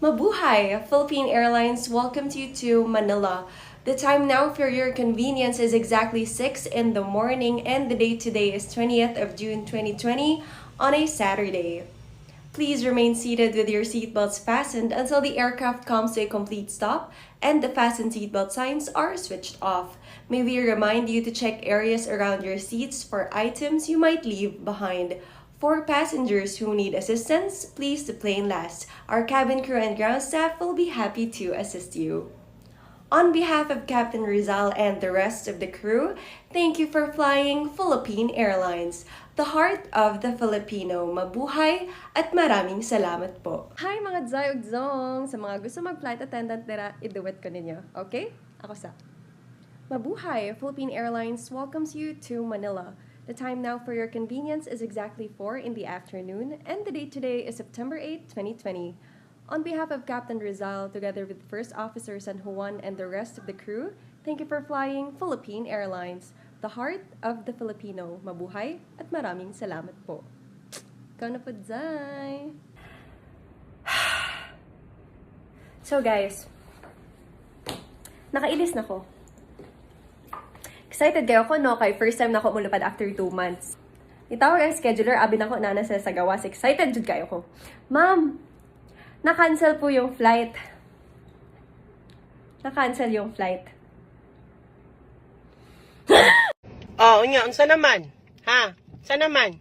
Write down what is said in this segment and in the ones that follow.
Mabuhay! Philippine Airlines welcomes you to Manila. The time now for your convenience is exactly 6 in the morning and the date today is 20th of June 2020 on a Saturday. Please remain seated with your seatbelts fastened until the aircraft comes to a complete stop and the fasten seatbelt signs are switched off. May we remind you to check areas around your seats for items you might leave behind. For passengers who need assistance, please the plane last. Our cabin crew and ground staff will be happy to assist you. On behalf of Captain Rizal and the rest of the crew, thank you for flying Philippine Airlines, the heart of the Filipino. Mabuhay at maraming salamat po. Hi mga Dzay ug Dzong! Sa mga gusto mag-flight attendant nila, iduwet ko ninyo. Okay? Ako sa. Mabuhay! Philippine Airlines welcomes you to Manila. The time now for your convenience is exactly 4 in the afternoon, and the date today is September 8, 2020. On behalf of Captain Rizal, together with First Officer San Juan and the rest of the crew, thank you for flying Philippine Airlines, the heart of the Filipino. Mabuhay at maraming salamat po. Ikaw na po, Zay! So guys, nakailis na ko. Excited kayo ko, no? Kay first time na ako mulupad after 2 months. Itawag ang scheduler, abi na ko na nasa sa gawas. Excited jud kayo ko. Ma'am, na-cancel po yung flight. Na-cancel yung flight. Oh, unya, unsa naman? Ha? Sa naman?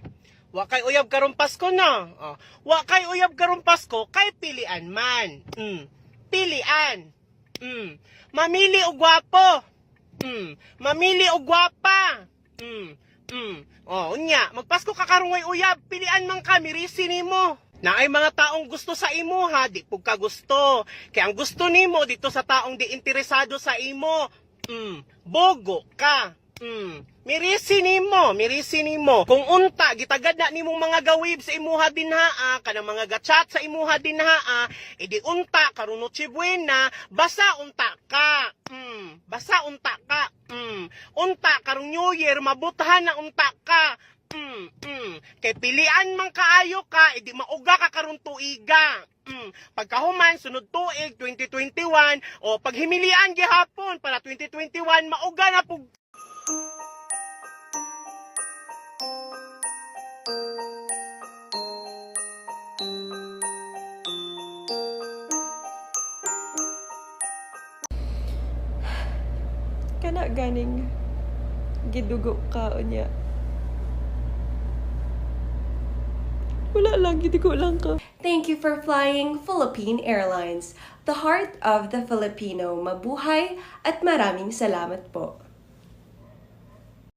Wa kay uyab karong Pasko no. Oh, wa kay uyab karong Pasko kay pilian man. Pilian. Mamili og gwapo. Mamili og gwapa. Oh, unya, magpasko ka karong way uyab, pilian man ka, mirisi nimo. Na ay mga taong gusto sa imo ha, di pug ka gusto. Kaya ang gusto nimo dito sa taong di interesado sa imo, bogo ka. Mirisi nimo. Kung unta gitagad na nimong mga gawib sa imuha dinhaa, kanang mga gachat sa imuha dinhaa, edi unta karon Noche Buena, basa unta ka. Unta karong New Year mabutahan na unta ka. Kay pilian man kaayo ka, edi mauga ka karong tuiga. Pagkahuman sunod tuig 2021 o paghimilian gihapon para 2021 mauga na pug Kana ganing gidugo ka unya. Wala lang, gidugo lang ka. Thank you for flying Philippine Airlines, the heart of the Filipino. Mabuhay at maraming salamat po.